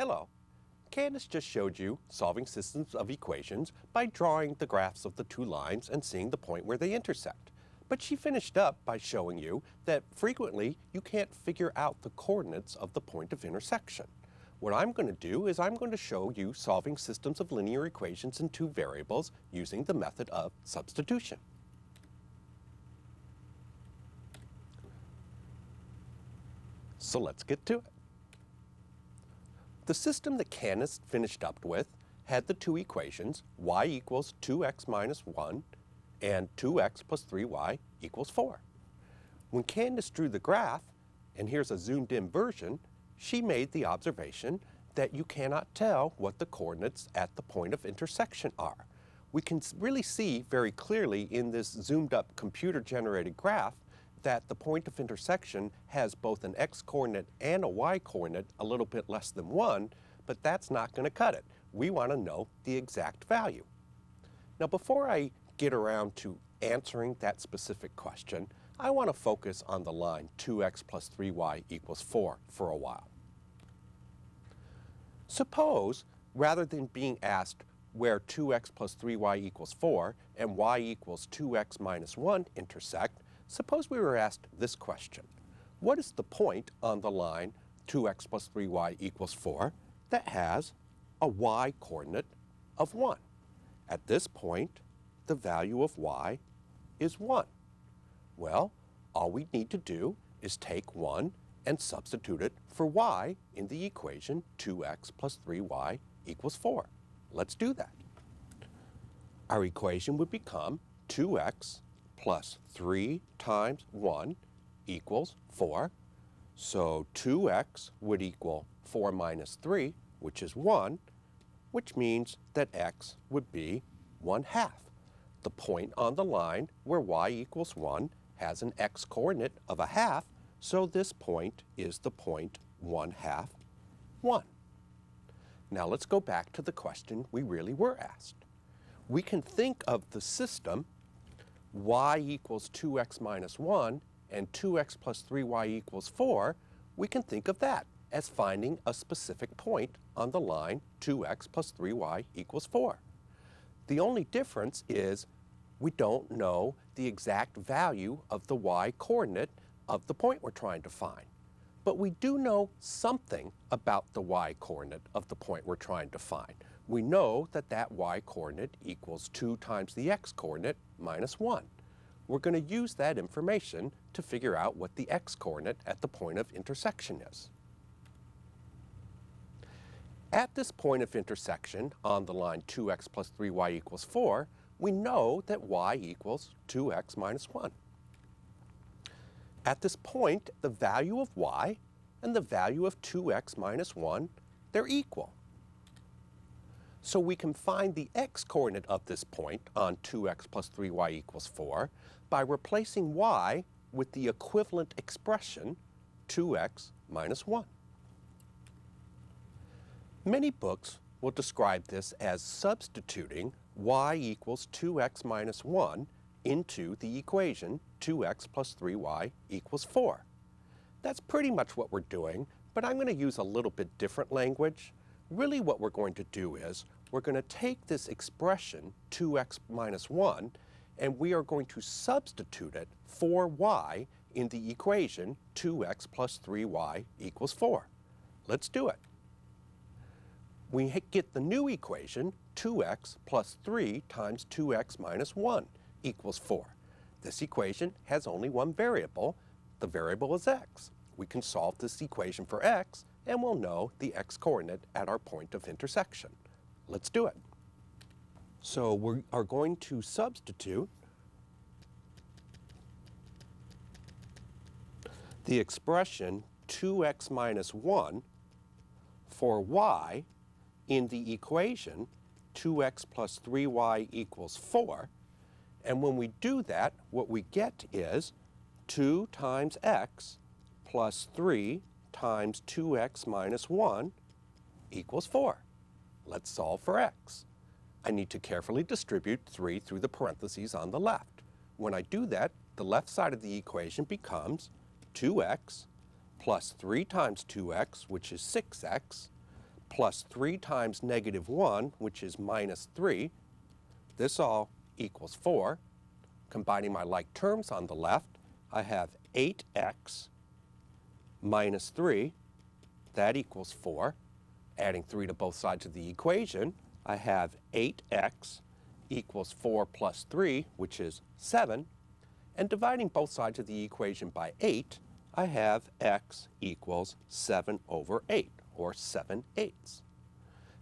Hello. Candace just showed you solving systems of equations by drawing the graphs of the two lines and seeing the point where they intersect. But she finished up by showing you that frequently you can't figure out the coordinates of the point of intersection. What I'm going to do is I'm going to show you solving systems of linear equations in two variables using the method of substitution. So let's get to it. The system that Candace finished up with had the two equations, y equals 2x minus 1 and 2x plus 3y equals 4. When Candace drew the graph, and here's a zoomed in version, she made the observation that you cannot tell what the coordinates at the point of intersection are. We can really see very clearly in this zoomed up computer generated graph that the point of intersection has both an x-coordinate and a y-coordinate a little bit less than 1, but that's not going to cut it. We want to know the exact value. Now before I get around to answering that specific question, I want to focus on the line 2x plus 3y equals 4 for a while. Suppose, rather than being asked where 2x plus 3y equals 4 and y equals 2x minus 1 intersect, suppose we were asked this question. What is the point on the line 2x plus 3y equals 4 that has a y-coordinate of 1? At this point, the value of y is 1. Well, all we need to do is take 1 and substitute it for y in the equation 2x plus 3y equals 4. Let's do that. Our equation would become 2x plus 3 times 1 equals 4. So 2x would equal 4 minus 3, which is 1, which means that x would be 1/2. The point on the line where y equals 1 has an x-coordinate of 1/2, so this point is the point 1/2, 1. Now let's go back to the question we really were asked. We can think of the system y equals 2x minus 1 and 2x plus 3y equals 4, we can think of that as finding a specific point on the line 2x plus 3y equals 4. The only difference is we don't know the exact value of the y-coordinate of the point we're trying to find. But we do know something about the y-coordinate of the point we're trying to find. We know that that y-coordinate equals 2 times the x-coordinate minus 1. We're going to use that information to figure out what the x-coordinate at the point of intersection is. At this point of intersection on the line 2x plus 3y equals 4, we know that y equals 2x minus 1. At this point, the value of y and the value of 2x minus 1, they're equal. So we can find the x-coordinate of this point on 2x plus 3y equals 4 by replacing y with the equivalent expression 2x minus 1. Many books will describe this as substituting y equals 2x minus 1 into the equation 2x plus 3y equals 4. That's pretty much what we're doing, but I'm going to use a little bit different language. Really what we're going to do is we're going to take this expression 2x minus 1 and we are going to substitute it for y in the equation 2x plus 3y equals 4. Let's do it. We get the new equation 2x plus 3 times 2x minus 1 equals 4. This equation has only one variable. The variable is x. We can solve this equation for x and we'll know the x-coordinate at our point of intersection. Let's do it. So we are going to substitute the expression 2x minus 1 for y in the equation 2x plus 3y equals 4. And when we do that, what we get is 2 times x plus 3 times 2x minus 1 equals 4. Let's solve for x. I need to carefully distribute 3 through the parentheses on the left. When I do that, the left side of the equation becomes 2x plus 3 times 2x, which is 6x, plus 3 times negative 1, which is minus 3. This all equals 4. Combining my like terms on the left, I have 8x minus 3. That equals 4. Adding 3 to both sides of the equation, I have 8x equals 4 plus 3, which is 7. And dividing both sides of the equation by 8, I have x equals 7 over 8, or 7/8.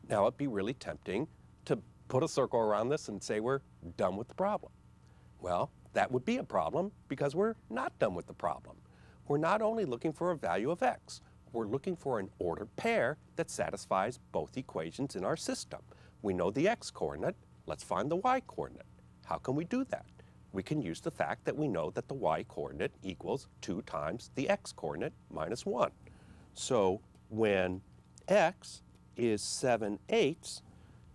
Now it'd be really tempting to put a circle around this and say we're done with the problem. Well, that would be a problem because we're not done with the problem. We're not only looking for a value of x, we're looking for an ordered pair that satisfies both equations in our system. We know the x-coordinate, let's find the y-coordinate. How can we do that? We can use the fact that we know that the y-coordinate equals 2 times the x-coordinate minus 1. So when x is 7/8,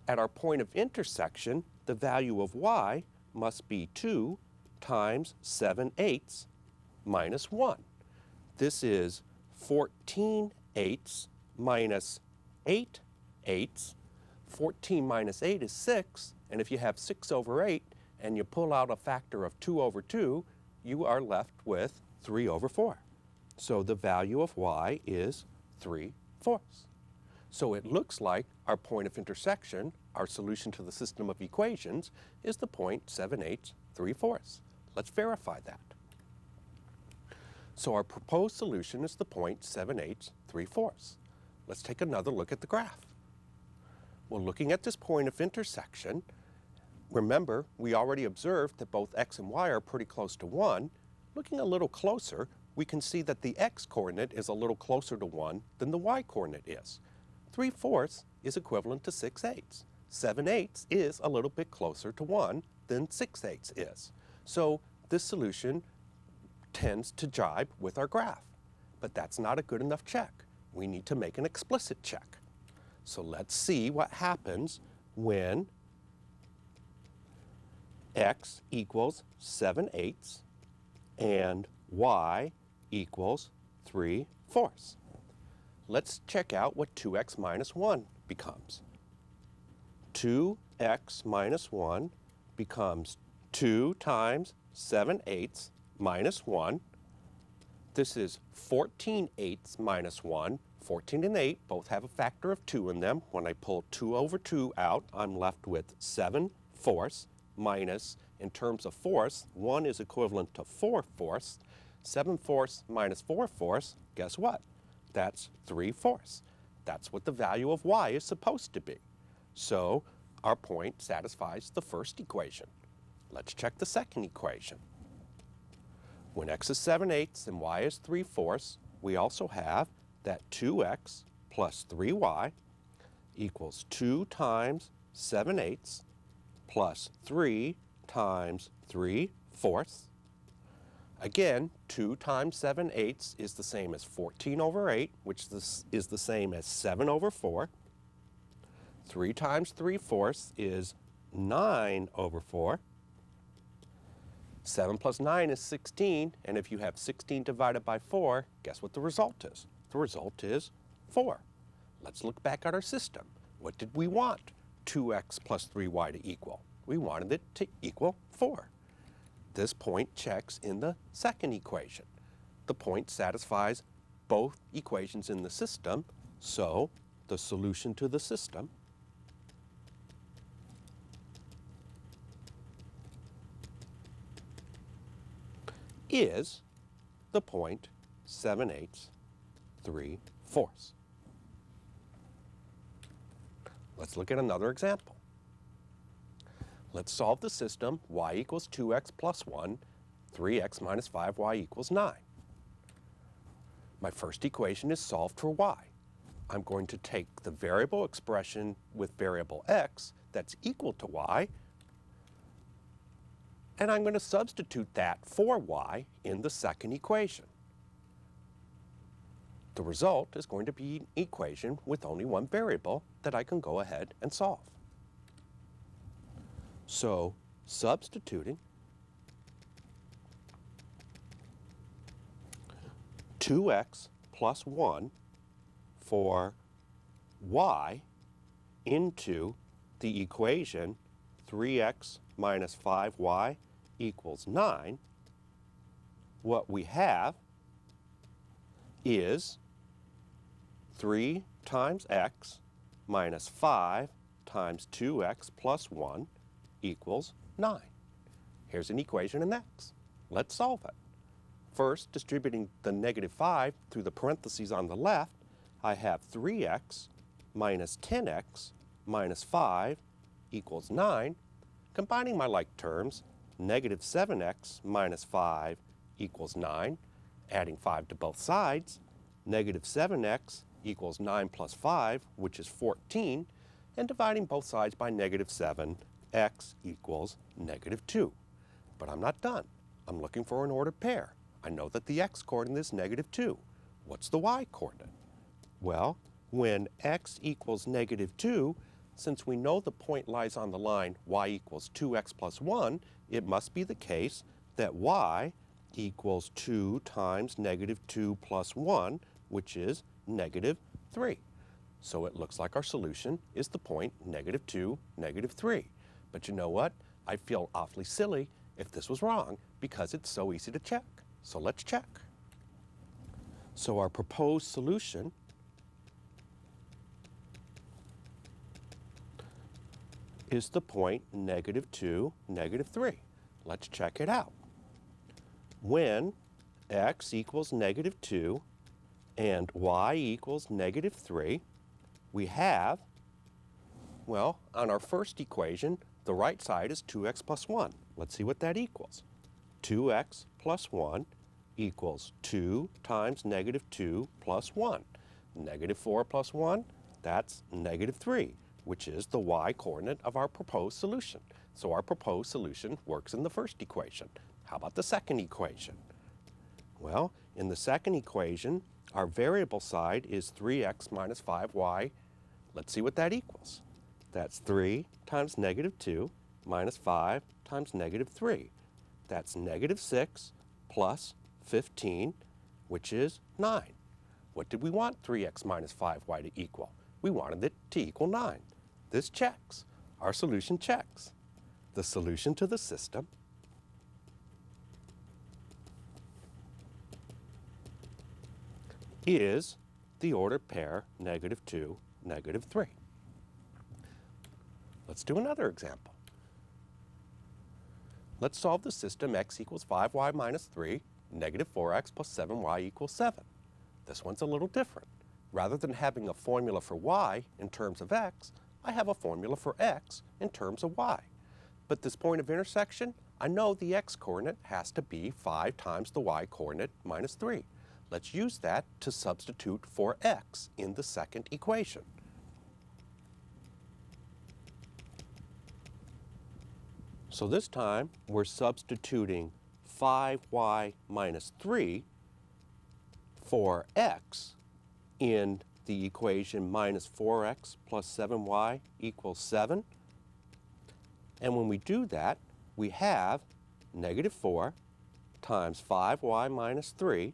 at our point of intersection, the value of y must be 2 times 7/8 minus 1. This is 14/8 minus 8/8. 14 minus 8 is 6, and if you have 6 over 8 and you pull out a factor of 2 over 2, you are left with 3 over 4. So the value of y is 3/4. So it looks like our point of intersection, our solution to the system of equations, is the point 7/8 3/4. Let's verify that. So our proposed solution is the point 7/8 3/4. Let's take another look at the graph. Well, looking at this point of intersection, remember, we already observed that both x and y are pretty close to 1. Looking a little closer, we can see that the x-coordinate is a little closer to 1 than the y-coordinate is. 3/4 is equivalent to 6/8. 7/8 is a little bit closer to 1 than 6/8 is. So this solution tends to jibe with our graph. But that's not a good enough check. We need to make an explicit check. So let's see what happens when x equals 7/8 and y equals 3/4. Let's check out what 2x minus 1 becomes. 2x minus 1 becomes 2 times 7/8 minus 1. This is 14/8 minus 1. 14 and 8 both have a factor of 2 in them. When I pull 2 over 2 out, I'm left with 7/4 minus, in terms of fourths, 1 is equivalent to 4/4. 7/4 minus 4/4, guess what? That's 3/4. That's what the value of y is supposed to be. So our point satisfies the first equation. Let's check the second equation. When x is 7/8 and y is 3/4, we also have that 2x plus 3y equals 2 times 7/8 plus 3 times 3/4. Again, 2 times 7/8 is the same as 14 over 8, which is the same as 7 over 4. 3 times 3/4 is 9 over 4. 7 plus 9 is 16, and if you have 16 divided by 4, guess what the result is? The result is 4. Let's look back at our system. What did we want 2x plus 3y to equal? We wanted it to equal 4. This point checks in the second equation. The point satisfies both equations in the system, so the solution to the system is the point 7/8 3/4. Let's look at another example. Let's solve the system y equals 2x plus 1, 3x minus 5y equals 9. My first equation is solved for y. I'm going to take the variable expression with variable x that's equal to y, and I'm going to substitute that for y in the second equation. The result is going to be an equation with only one variable that I can go ahead and solve. So, substituting 2x plus 1 for y into the equation 3x minus 5y equals 9, what we have is 3 times x minus 5 times 2x plus 1 equals 9. Here's an equation in x. Let's solve it. First, distributing the negative 5 through the parentheses on the left, I have 3x minus 10x minus 5 equals 9. Combining my like terms, negative 7x minus 5 equals 9. Adding 5 to both sides, negative 7x equals 9 plus 5, which is 14. And dividing both sides by negative 7, x equals negative 2. But I'm not done. I'm looking for an ordered pair. I know that the x-coordinate is negative 2. What's the y-coordinate? Well, when x equals negative 2, since we know the point lies on the line y equals 2x plus 1, it must be the case that y equals 2 times negative 2 plus 1, which is negative 3. So it looks like our solution is the point negative 2, negative 3. But you know what? I'd feel awfully silly if this was wrong because it's so easy to check. So let's check. So our proposed solution is the point negative 2, negative 3. Let's check it out. When x equals negative 2 and y equals negative 3, we have, well, on our first equation, the right side is 2x plus 1. Let's see what that equals. 2x plus 1 equals 2 times negative 2 plus 1. Negative 4 plus 1, that's negative 3, which is the y-coordinate of our proposed solution. So our proposed solution works in the first equation. How about the second equation? Well, in the second equation, our variable side is 3x minus 5y. Let's see what that equals. That's 3 times negative 2 minus 5 times negative 3. That's negative 6 plus 15, which is 9. What did we want 3x minus 5y to equal? We wanted it to equal 9. This checks. Our solution checks. The solution to the system is the ordered pair negative 2, negative 3. Let's do another example. Let's solve the system x equals 5y minus 3, negative 4x plus 7y equals 7. This one's a little different. Rather than having a formula for y in terms of x, I have a formula for x in terms of y. But this point of intersection, I know the x-coordinate has to be 5 times the y-coordinate minus 3. Let's use that to substitute for x in the second equation. So this time, we're substituting 5y minus 3 for x in the equation minus 4x plus 7y equals 7. And when we do that, we have negative 4 times 5y minus 3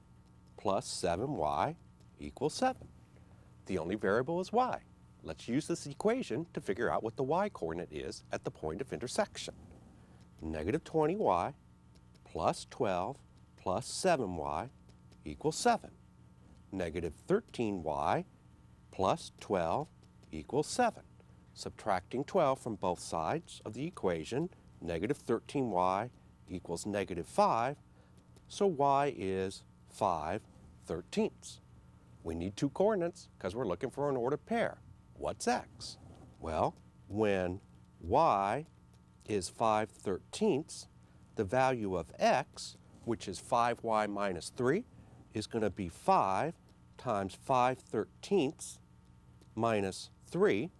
plus 7y equals 7. The only variable is y. Let's use this equation to figure out what the y-coordinate is at the point of intersection. Negative 20y plus 12 plus 7y equals 7. Negative 13y plus 12 equals 7. Subtracting 12 from both sides of the equation, negative 13y equals negative 5, so y is 5/13. We need two coordinates because we're looking for an ordered pair. What's x? Well, when y is 5/13, the value of x, which is 5y minus 3, is going to be 5 times 5/13 minus 3.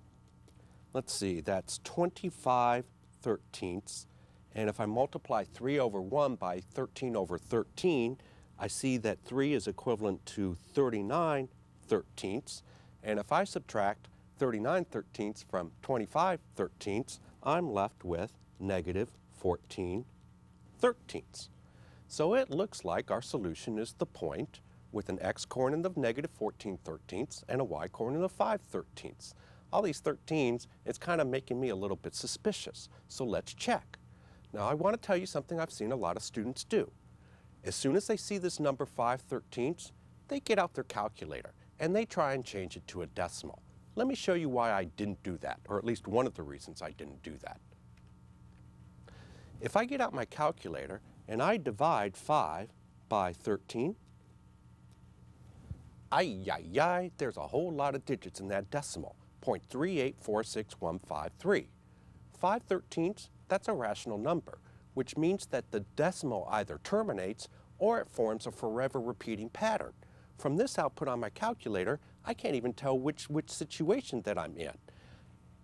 Let's see, that's 25/13. And if I multiply 3 over 1 by 13 over 13, I see that 3 is equivalent to 39/13. And if I subtract 39/13 from 25/13, I'm left with negative 14/13. So it looks like our solution is the point with an x-coordinate of negative 14/13 and a y-coordinate of 5/13. All these 13s, it's kind of making me a little bit suspicious, so let's check. Now I want to tell you something I've seen a lot of students do. As soon as they see this number 5/13, they get out their calculator and they try and change it to a decimal. Let me show you why I didn't do that, or at least one of the reasons I didn't do that. If I get out my calculator and I divide 5 by 13, there's a whole lot of digits in that decimal, 0.3846153. 5/13, that's a rational number, which means that the decimal either terminates or it forms a forever repeating pattern. From this output on my calculator, I can't even tell which situation that I'm in.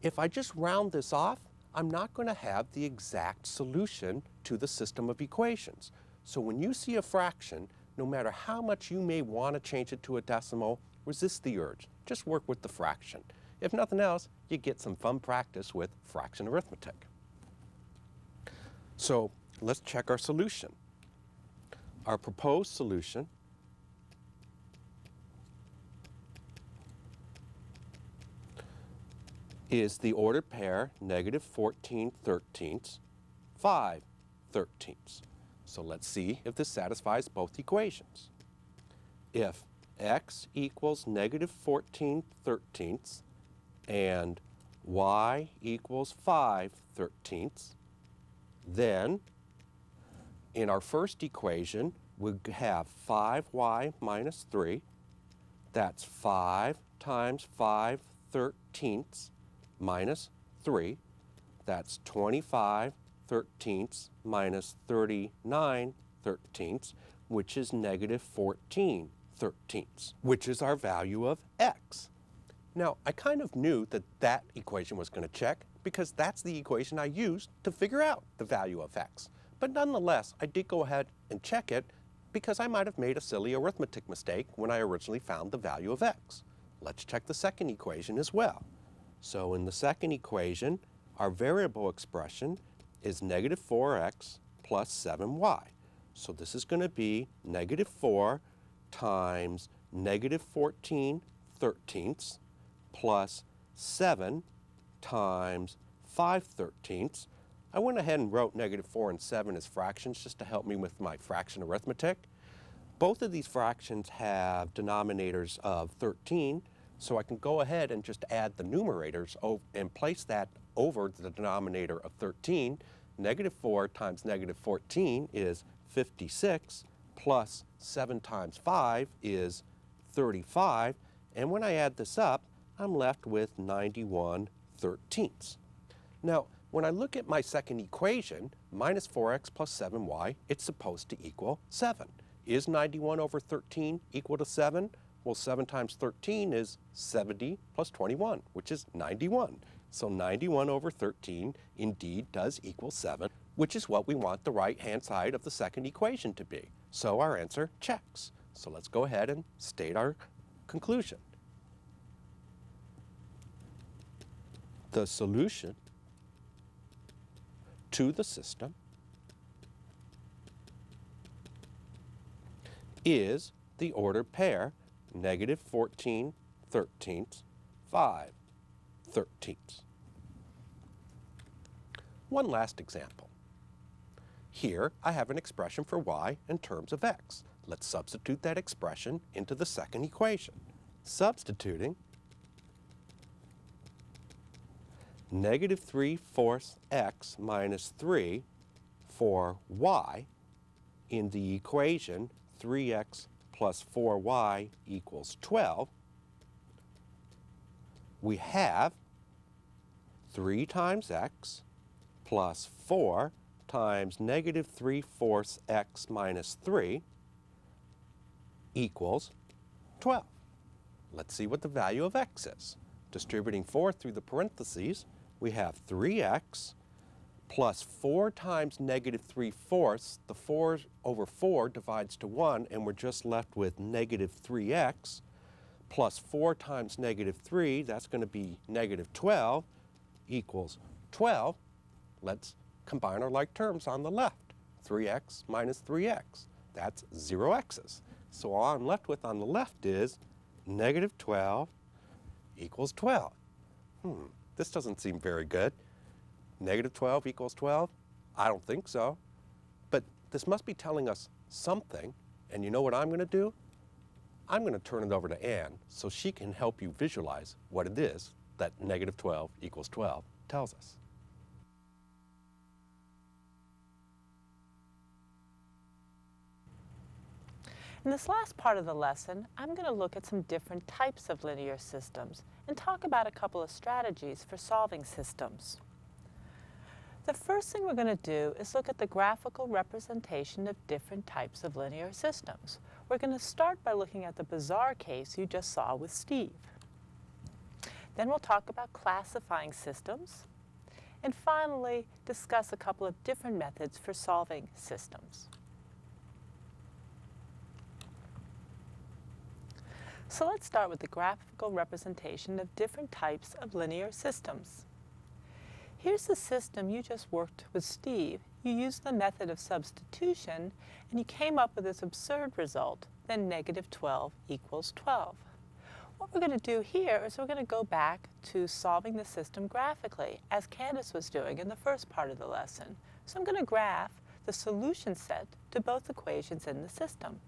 If I just round this off, I'm not going to have the exact solution to the system of equations. So when you see a fraction, no matter how much you may want to change it to a decimal, resist the urge. Just work with the fraction. If nothing else, you get some fun practice with fraction arithmetic. So let's check our solution. Our proposed solution is the ordered pair negative 14/13, 5/13. So let's see if this satisfies both equations. If x equals negative 14/13 and y equals 5/13, then in our first equation we have 5y minus 3. That's 5 times 5/13 minus 3. That's 25/13 minus 39/13, which is negative 14/13, which is our value of x. Now, I kind of knew that that equation was going to check because that's the equation I used to figure out the value of x. But nonetheless, I did go ahead and check it because I might have made a silly arithmetic mistake when I originally found the value of x. Let's check the second equation as well. So in the second equation, our variable expression is negative 4x plus 7y. So this is going to be negative 4 times negative 14/13 plus 7 times 5/13. I went ahead and wrote negative 4 and 7 as fractions just to help me with my fraction arithmetic. Both of these fractions have denominators of 13, so I can go ahead and just add the numerators and place that over the denominator of 13. Negative 4 times negative 14 is 56, plus 7 times 5 is 35, and when I add this up, I'm left with 91/13. Now, when I look at my second equation, minus 4x plus 7y, it's supposed to equal 7. Is 91 over 13 equal to 7? Well, 7 times 13 is 70 plus 21, which is 91. So 91 over 13 indeed does equal 7, which is what we want the right-hand side of the second equation to be. So our answer checks. So let's go ahead and state our conclusion. The solution to the system is the ordered pair negative 14/13, 5/13. One last example. Here I have an expression for y in terms of x. Let's substitute that expression into the second equation. Substituting negative 3/4 x minus 3 for y in the equation 3x plus 4y equals 12, we have 3 times x plus 4 times negative 3/4 x minus 3 equals 12. Let's see what the value of x is. Distributing 4 through the parentheses, we have 3x plus 4 times negative 3/4. The 4 over 4 divides to 1, and we're just left with negative 3x plus 4 times negative 3, that's going to be negative 12, equals 12. Let's combine our like terms on the left. 3x minus 3x. That's 0 x's. So all I'm left with on the left is negative 12 equals 12. This doesn't seem very good. Negative 12 equals 12? I don't think so. But this must be telling us something. And you know what I'm going to do? I'm going to turn it over to Anne so she can help you visualize what it is that negative 12 equals 12 tells us. In this last part of the lesson, I'm going to look at some different types of linear systems and talk about a couple of strategies for solving systems. The first thing we're going to do is look at the graphical representation of different types of linear systems. We're going to start by looking at the bizarre case you just saw with Steve. Then we'll talk about classifying systems, and finally discuss a couple of different methods for solving systems. So let's start with the graphical representation of different types of linear systems. Here's the system you just worked with Steve. You used the method of substitution, and you came up with this absurd result, that negative 12 equals 12. What we're going to do here is we're going to go back to solving the system graphically, as Candace was doing in the first part of the lesson. So I'm going to graph the solution set to both equations in the system.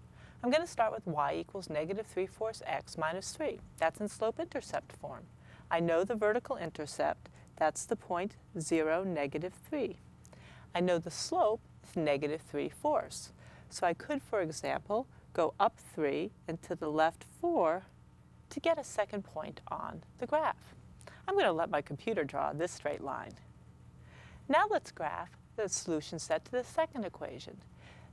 I'm going to start with y equals negative 3/4 x minus 3. That's in slope-intercept form. I know the vertical intercept. That's the point 0, negative 3. I know the slope is negative 3/4. So I could, for example, go up 3 and to the left 4 to get a second point on the graph. I'm going to let my computer draw this straight line. Now let's graph the solution set to the second equation.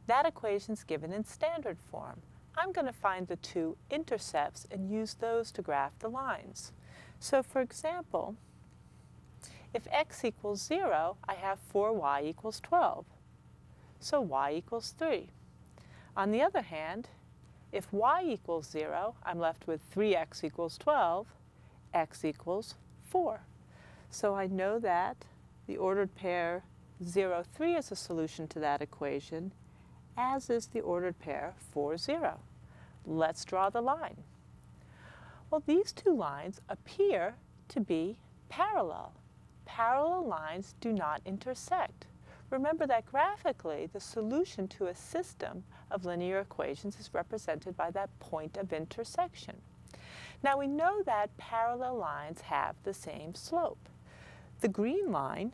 That equation's given in standard form. I'm going to find the two intercepts and use those to graph the lines. So for example, if x equals 0, I have 4y equals 12. So y equals 3. On the other hand, if y equals 0, I'm left with 3x equals 12, x equals 4. So I know that the ordered pair 0, 3 is a solution to that equation, as is the ordered pair 4, 0. Let's draw the line. Well, these two lines appear to be parallel. Parallel lines do not intersect. Remember that graphically, the solution to a system of linear equations is represented by that point of intersection. Now we know that parallel lines have the same slope. The green line,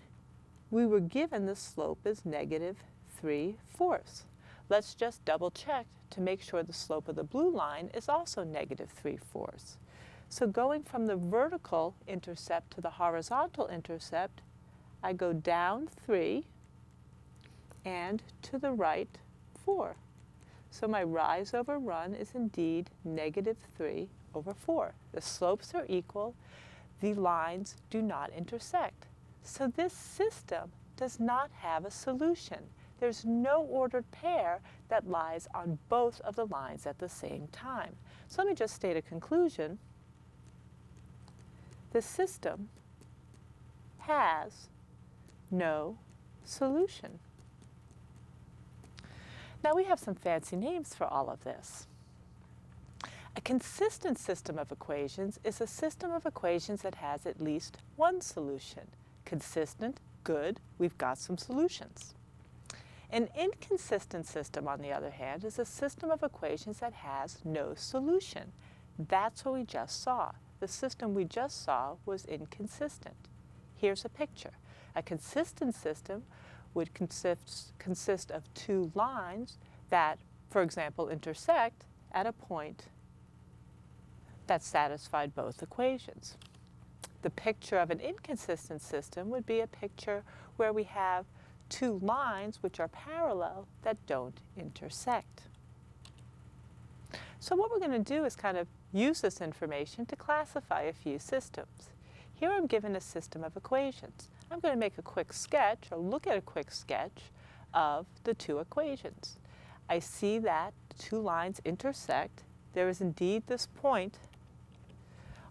we were given the slope is negative 3/4. Let's just double check to make sure the slope of the blue line is also negative 3/4. So going from the vertical intercept to the horizontal intercept, I go down 3 and to the right 4. So my rise over run is indeed negative 3/4. The slopes are equal. The lines do not intersect. So this system does not have a solution. There's no ordered pair that lies on both of the lines at the same time. So let me just state a conclusion. The system has no solution. Now we have some fancy names for all of this. A consistent system of equations is a system of equations that has at least one solution. Consistent, good, we've got some solutions. An inconsistent system, on the other hand, is a system of equations that has no solution. That's what we just saw. The system we just saw was inconsistent. Here's a picture. A consistent system would consist of two lines that, for example, intersect at a point that satisfied both equations. The picture of an inconsistent system would be a picture where we have two lines which are parallel that don't intersect. So what we're going to do is kind of use this information to classify a few systems. Here I'm given a system of equations. I'm going to make a quick sketch, or look at a quick sketch, of the two equations. I see that two lines intersect. There is indeed this point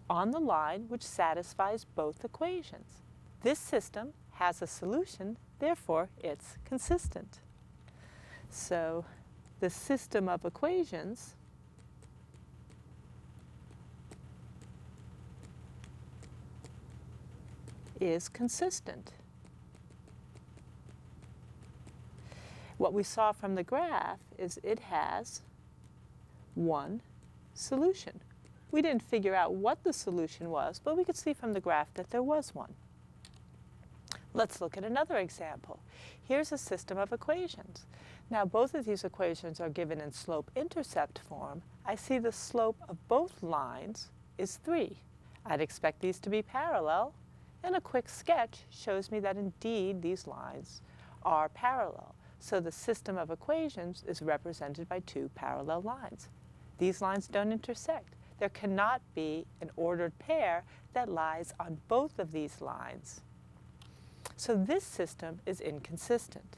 on the line which satisfies both equations. This system has a solution, therefore it's consistent. So the system of equations is consistent. What we saw from the graph is it has one solution. We didn't figure out what the solution was, but we could see from the graph that there was one. Let's look at another example. Here's a system of equations. Now both of these equations are given in slope-intercept form. I see the slope of both lines is 3. I'd expect these to be parallel, and a quick sketch shows me that indeed these lines are parallel. So the system of equations is represented by two parallel lines. These lines don't intersect. There cannot be an ordered pair that lies on both of these lines. So this system is inconsistent.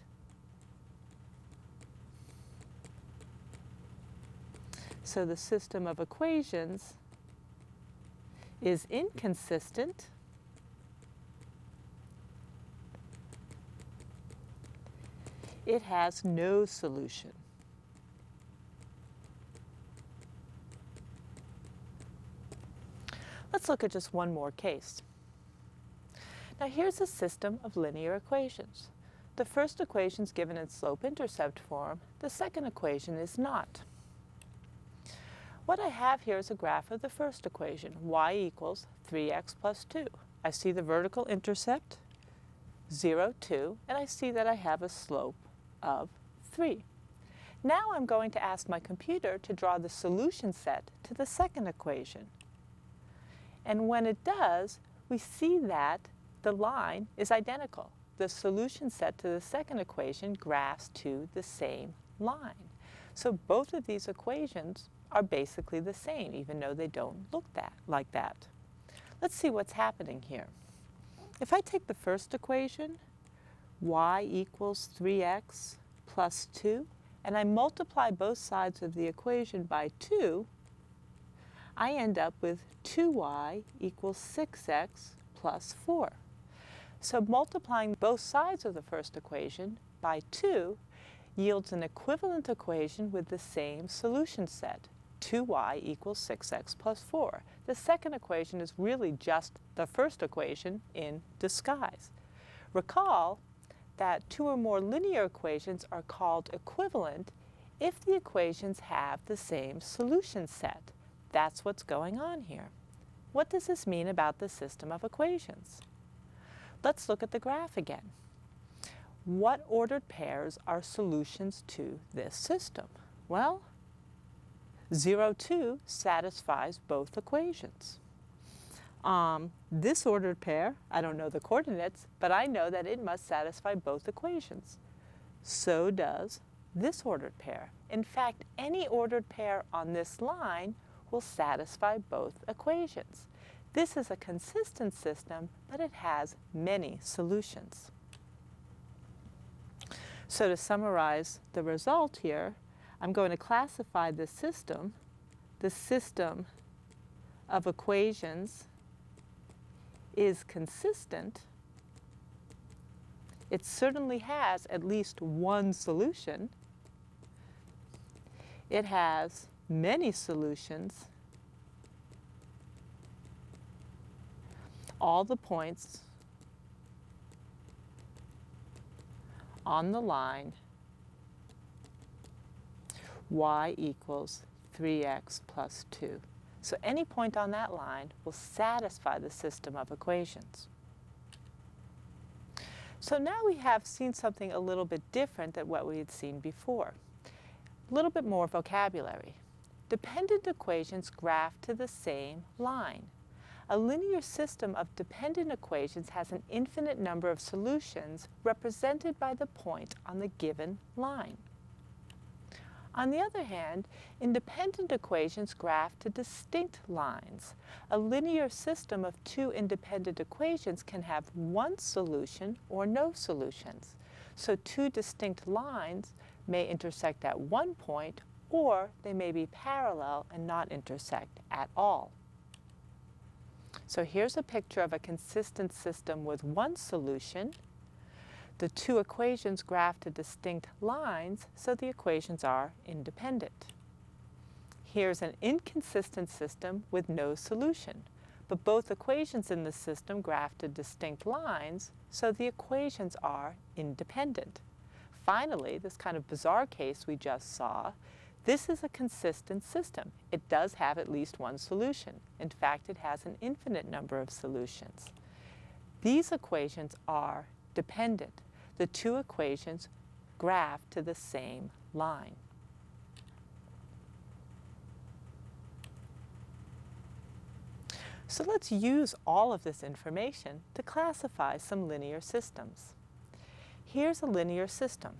So the system of equations is inconsistent it has no solution. Let's look at just one more case. Now here's a system of linear equations. The first equation is given in slope-intercept form. The second equation is not. What I have here is a graph of the first equation, y equals 3x plus 2. I see the vertical intercept, 0, 2, and I see that I have a slope of 3. Now I'm going to ask my computer to draw the solution set to the second equation. And when it does, we see that the line is identical. The solution set to the second equation graphs to the same line. So both of these equations are basically the same, even though they don't look like that. Let's see what's happening here. If I take the first equation, y equals 3x plus 2, and I multiply both sides of the equation by 2, I end up with 2y equals 6x plus 4. So multiplying both sides of the first equation by 2 yields an equivalent equation with the same solution set. 2y equals 6x plus 4. The second equation is really just the first equation in disguise. Recall that two or more linear equations are called equivalent if the equations have the same solution set. That's what's going on here. What does this mean about the system of equations? Let's look at the graph again. What ordered pairs are solutions to this system? Well, 0, 2 satisfies both equations. This ordered pair, I don't know the coordinates, but I know that it must satisfy both equations. So does this ordered pair. In fact, any ordered pair on this line will satisfy both equations. This is a consistent system, but it has many solutions. So to summarize the result here, I'm going to classify the system of equations is consistent. It certainly has at least one solution. It has many solutions. All the points on the line y equals 3x plus 2. So any point on that line will satisfy the system of equations. So now we have seen something a little bit different than what we had seen before. A little bit more vocabulary. Dependent equations graph to the same line. A linear system of dependent equations has an infinite number of solutions represented by the point on the given line. On the other hand, independent equations graph to distinct lines. A linear system of two independent equations can have one solution or no solutions. So two distinct lines may intersect at one point, or they may be parallel and not intersect at all. So here's a picture of a consistent system with one solution. The two equations graph to distinct lines, so the equations are independent. Here's an inconsistent system with no solution. but both equations in the system graph to distinct lines, so the equations are independent. Finally, this kind of bizarre case we just saw, this is a consistent system. It does have at least one solution. In fact, it has an infinite number of solutions. These equations are dependent. The two equations graph to the same line. So let's use all of this information to classify some linear systems. Here's a linear system.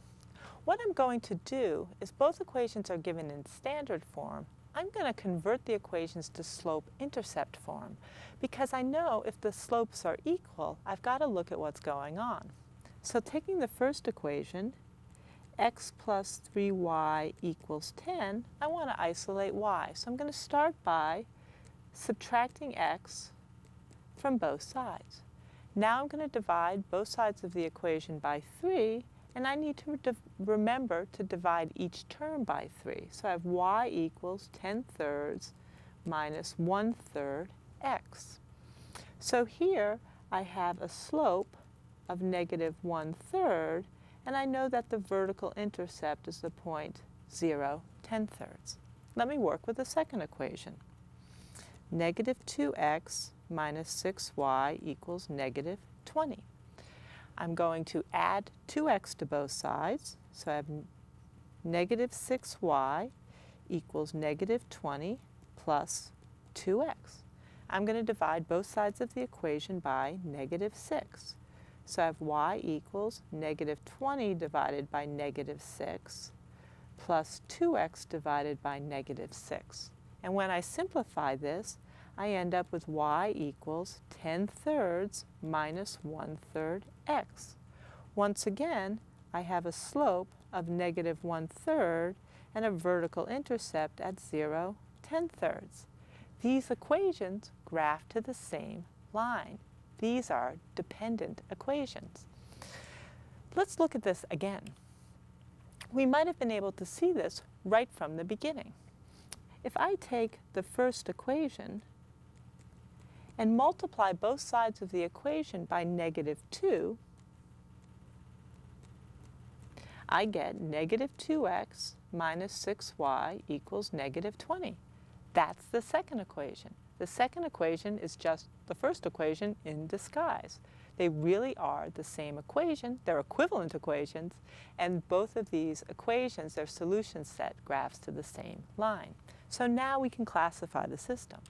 What I'm going to do is both equations are given in standard form. I'm going to convert the equations to slope-intercept form because I know if the slopes are equal, I've got to look at what's going on. So taking the first equation, x plus 3y equals 10, I want to isolate y. So I'm going to start by subtracting x from both sides. Now I'm going to divide both sides of the equation by 3, and I need to remember to divide each term by 3. So I have y equals 10/3 minus 1/3 x. So here I have a slope of negative 1/3, and I know that the vertical intercept is the point 0, 10/3. Let me work with the second equation. Negative 2x minus 6y equals negative 20. I'm going to add 2x to both sides, so I have negative 6y equals negative 20 plus 2x. I'm going to divide both sides of the equation by negative 6. So I have y equals negative 20 divided by negative 6 plus 2x divided by negative 6. And when I simplify this, I end up with y equals 10/3 minus 1/3 x. Once again, I have a slope of negative 1/3 and a vertical intercept at 0, 10/3. These equations graph to the same line. These are dependent equations. Let's look at this again. We might have been able to see this right from the beginning. If I take the first equation and multiply both sides of the equation by negative 2, I get negative 2x minus 6y equals negative 20. That's the second equation. The second equation is just the first equation in disguise. They really are the same equation. They're equivalent equations, and both of these equations, their solution set graphs to the same line. So now we can classify the system.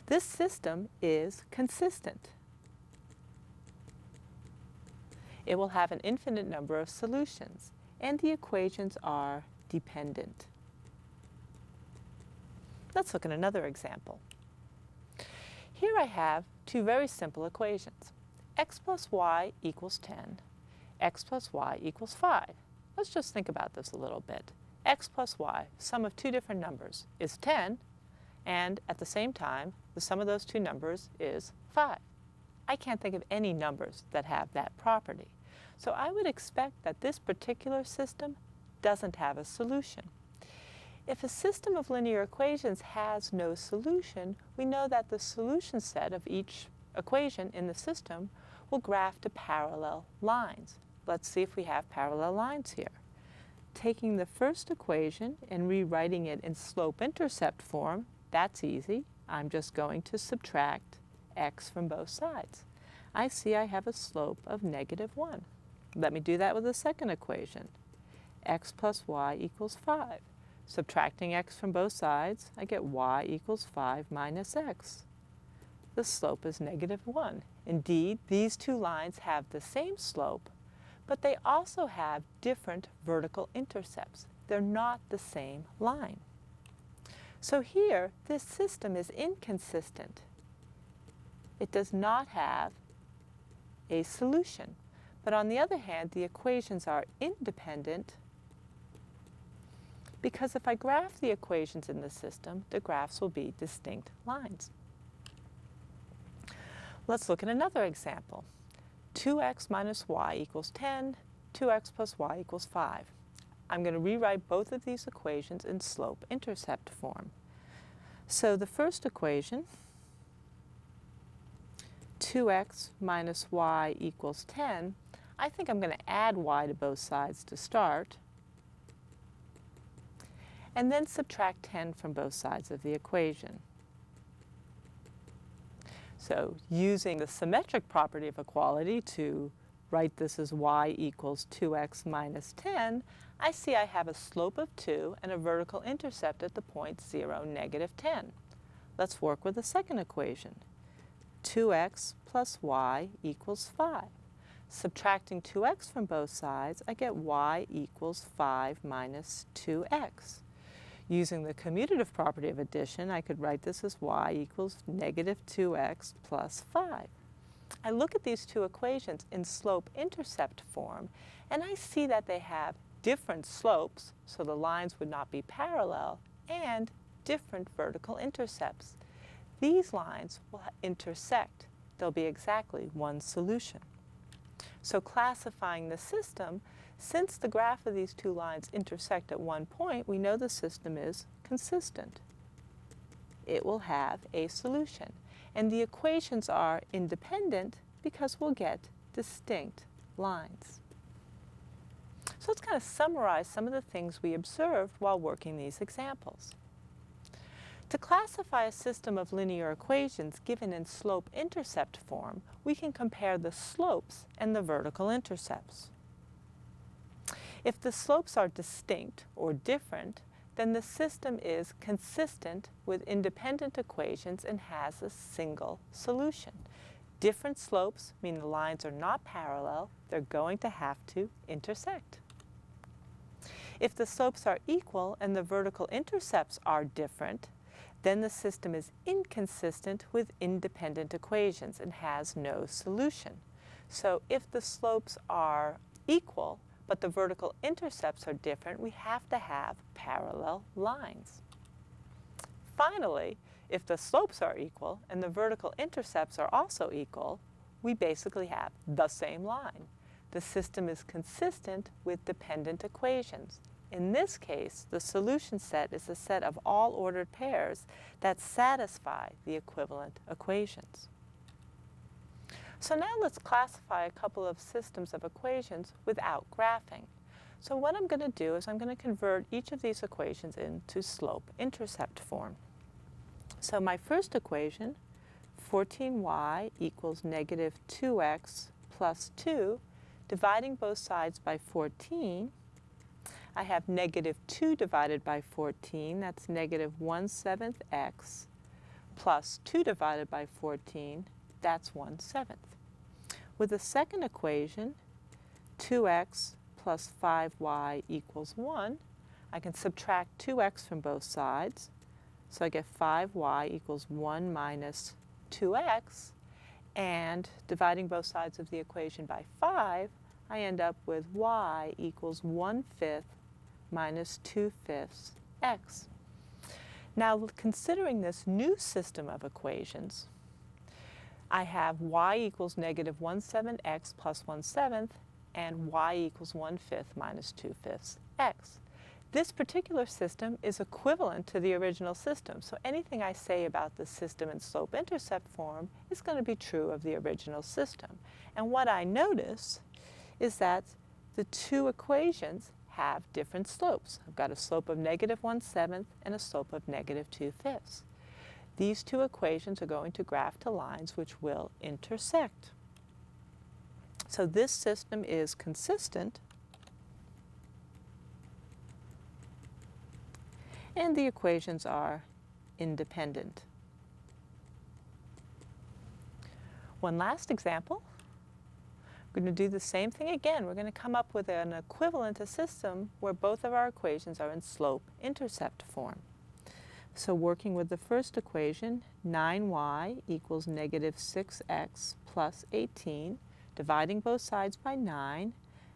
This system is consistent. It will have an infinite number of solutions, and the equations are dependent. Let's look at another example. Here I have two very simple equations. X plus y equals 10. X plus y equals 5. Let's just think about this a little bit. X plus y, sum of two different numbers, is 10, and at the same time, the sum of those two numbers is 5. I can't think of any numbers that have that property. So I would expect that this particular system doesn't have a solution. If a system of linear equations has no solution, we know that the solution set of each equation in the system will graph to parallel lines. Let's see if we have parallel lines here. Taking the first equation and rewriting it in slope-intercept form, that's easy. I'm just going to subtract x from both sides. I see I have a slope of negative 1. Let me do that with the second equation. X plus y equals 5. Subtracting x from both sides, I get y equals 5 minus x. The slope is negative 1. Indeed, these two lines have the same slope, but they also have different vertical intercepts. They're not the same line. So here, this system is inconsistent. It does not have a solution. But on the other hand, the equations are independent because if I graph the equations in the system, the graphs will be distinct lines. Let's look at another example. 2x minus y equals 10, 2x plus y equals 5. I'm going to rewrite both of these equations in slope-intercept form. So the first equation, 2x minus y equals 10, I think I'm going to add y to both sides to start, and then subtract 10 from both sides of the equation. So using the symmetric property of equality to write this as y equals 2x minus 10, I see I have a slope of 2 and a vertical intercept at the point 0, negative 10. Let's work with the second equation. 2x plus y equals 5. Subtracting 2x from both sides, I get y equals 5 minus 2x. Using the commutative property of addition, I could write this as y equals negative 2x plus 5. I look at these two equations in slope-intercept form, and I see that they have different slopes, so the lines would not be parallel, and different vertical intercepts. These lines will intersect. There'll be exactly one solution. So classifying the system, since the graph of these two lines intersect at one point, we know the system is consistent. It will have a solution. And the equations are independent because we'll get distinct lines. So let's kind of summarize some of the things we observed while working these examples. To classify a system of linear equations given in slope-intercept form, we can compare the slopes and the vertical intercepts. If the slopes are distinct or different, then the system is consistent with independent equations and has a single solution. Different slopes mean the lines are not parallel, they're going to have to intersect. If the slopes are equal and the vertical intercepts are different, then the system is inconsistent with independent equations and has no solution. So if the slopes are equal, but the vertical intercepts are different, we have to have parallel lines. Finally, if the slopes are equal and the vertical intercepts are also equal, we basically have the same line. The system is consistent with dependent equations. In this case, the solution set is a set of all ordered pairs that satisfy the equivalent equations. So now let's classify a couple of systems of equations without graphing. So what I'm going to do is I'm going to convert each of these equations into slope-intercept form. So my first equation, 14y equals negative 2x plus 2, dividing both sides by 14, I have negative 2 divided by 14, that's negative 1/7 x, plus 2 divided by 14, that's 1/7. With the second equation, 2x plus 5y equals 1, I can subtract 2x from both sides, so I get 5y equals 1 minus 2x, and dividing both sides of the equation by 5, I end up with y equals 1/5 minus 2/5 x. Now, considering this new system of equations, I have y equals negative 1/7 x plus 1/7 and y equals 1/5 minus 2/5 x. This particular system is equivalent to the original system, so anything I say about the system in slope-intercept form is going to be true of the original system. And what I notice is that the two equations have different slopes. I've got a slope of negative 1/7 and a slope of negative 2/5. These two equations are going to graph to lines which will intersect. So this system is consistent, and the equations are independent. One last example. We're going to do the same thing again. We're going to come up with an equivalent to system where both of our equations are in slope-intercept form. So working with the first equation, 9y equals negative 6x plus 18, dividing both sides by 9,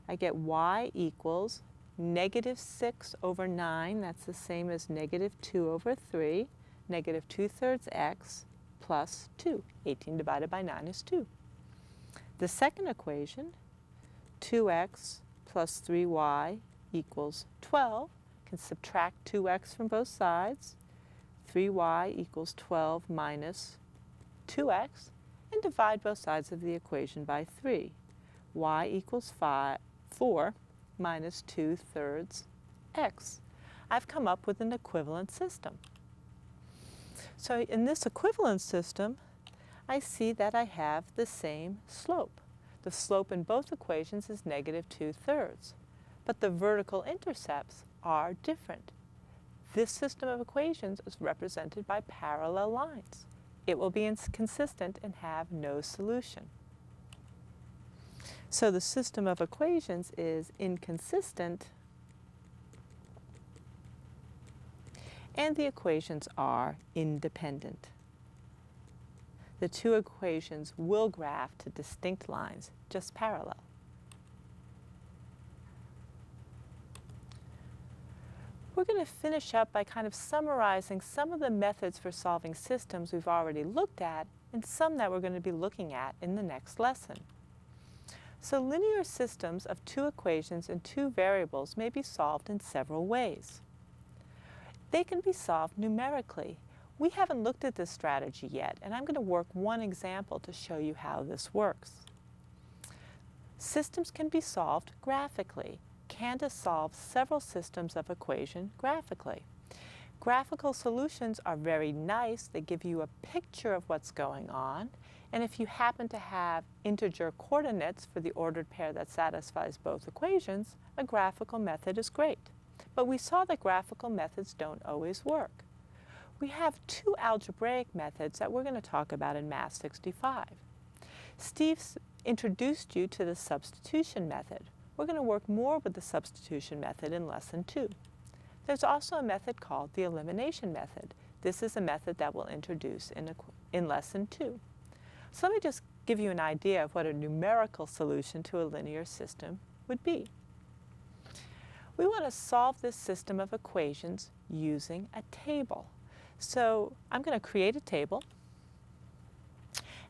I get y equals negative 6 over 9, that's the same as negative 2 over 3, negative 2/3 x plus 2. 18 divided by 9 is 2. The second equation, 2x plus 3y equals 12, can subtract 2x from both sides. 3y equals 12 minus 2x, and divide both sides of the equation by 3. Y equals 4 minus 2/3 x. I've come up with an equivalent system. So in this equivalent system, I see that I have the same slope. The slope in both equations is negative 2/3, but the vertical intercepts are different. This system of equations is represented by parallel lines. It will be inconsistent and have no solution. So the system of equations is inconsistent, and the equations are independent. The two equations will graph to distinct lines, just parallel. We're going to finish up by kind of summarizing some of the methods for solving systems we've already looked at and some that we're going to be looking at in the next lesson. So linear systems of two equations and two variables may be solved in several ways. They can be solved numerically. We haven't looked at this strategy yet, and I'm going to work one example to show you how this works. Systems can be solved graphically. Candace solves several systems of equation graphically. Graphical solutions are very nice. They give you a picture of what's going on. And if you happen to have integer coordinates for the ordered pair that satisfies both equations, a graphical method is great. But we saw that graphical methods don't always work. We have two algebraic methods that we're going to talk about in Math 65. Steve introduced you to the substitution method. We're going to work more with the substitution method in Lesson 2. There's also a method called the elimination method. This is a method that we'll introduce in Lesson 2. So let me just give you an idea of what a numerical solution to a linear system would be. We want to solve this system of equations using a table. So I'm going to create a table,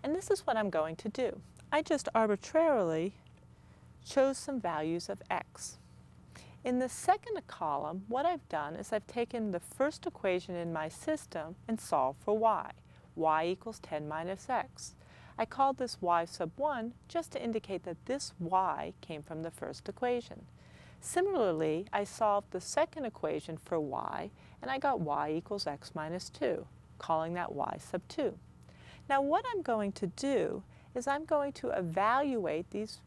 and this is what I'm going to do. I just arbitrarily chose some values of x. In the second column, what I've done is I've taken the first equation in my system and solved for y. Y equals 10 minus x. I called this y sub 1 just to indicate that this y came from the first equation. Similarly, I solved the second equation for y, and I got y equals x minus 2, calling that y sub 2. Now what I'm going to do is I'm going to evaluate these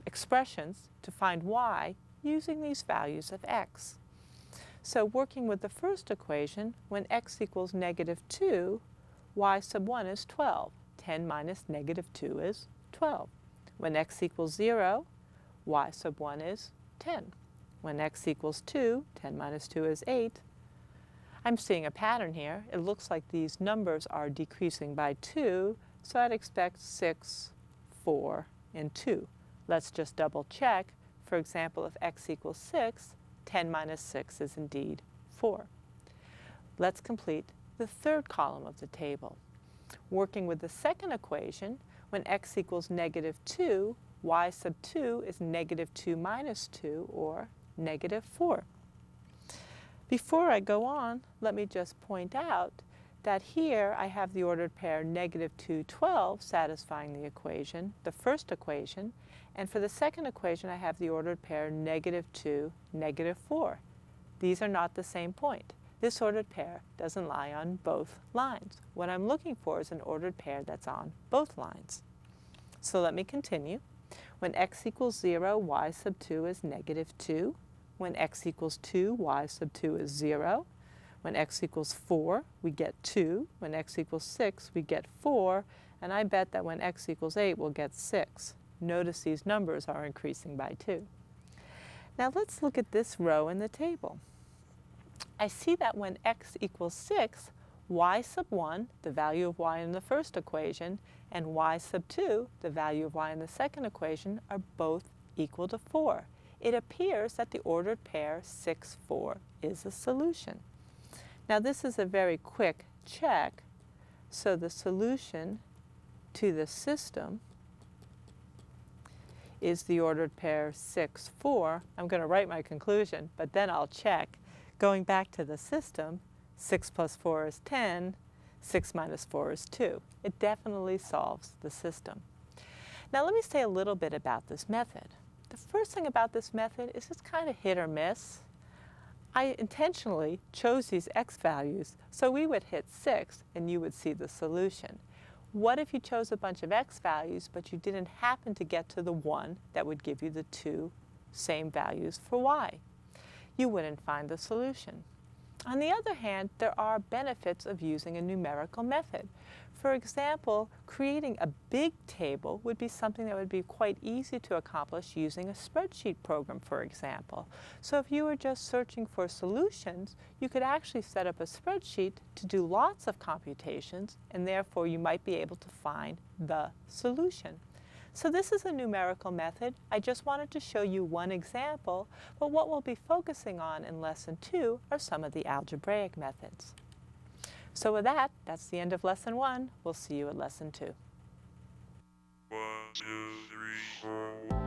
expressions to find y using these values of x. So working with the first equation, when x equals negative 2, y sub 1 is 12. 10 minus negative 2 is 12. When x equals 0, y sub 1 is 10. When x equals 2, 10 minus 2 is 8. I'm seeing a pattern here. It looks like these numbers are decreasing by 2, so I'd expect 6, 4, and 2. Let's just double check. For example, if x equals 6, 10 minus 6 is indeed 4. Let's complete the third column of the table. Working with the second equation, when x equals negative 2, y sub 2 is negative 2 minus 2, or negative 4. Before I go on, let me just point out that here I have the ordered pair negative 2, 12 satisfying the equation, the first equation, and for the second equation I have the ordered pair negative 2, negative 4. These are not the same point. This ordered pair doesn't lie on both lines. What I'm looking for is an ordered pair that's on both lines. So let me continue. When x equals 0, y sub 2 is negative 2. When x equals 2, y sub 2 is 0. When x equals 4, we get 2. When x equals 6, we get 4. And I bet that when x equals 8, we'll get 6. Notice these numbers are increasing by 2. Now let's look at this row in the table. I see that when x equals 6, y sub 1, the value of y in the first equation, and y sub 2, the value of y in the second equation, are both equal to 4. It appears that the ordered pair 6, 4 is a solution. Now this is a very quick check, so the solution to the system is the ordered pair 6, 4. I'm going to write my conclusion, but then I'll check. Going back to the system, 6 plus 4 is 10. 6 minus 4 is 2. It definitely solves the system. Now let me say a little bit about this method. The first thing about this method is it's kind of hit or miss. I intentionally chose these x values so we would hit 6 and you would see the solution. What if you chose a bunch of x values but you didn't happen to get to the one that would give you the two same values for y? You wouldn't find the solution. On the other hand, there are benefits of using a numerical method. For example, creating a big table would be something that would be quite easy to accomplish using a spreadsheet program, for example. So if you were just searching for solutions, you could actually set up a spreadsheet to do lots of computations, and therefore you might be able to find the solution. So this is a numerical method. I just wanted to show you one example, but what we'll be focusing on in Lesson 2 are some of the algebraic methods. So with that, that's the end of Lesson 1. We'll see you at Lesson 2. 1, 2, 3, 4.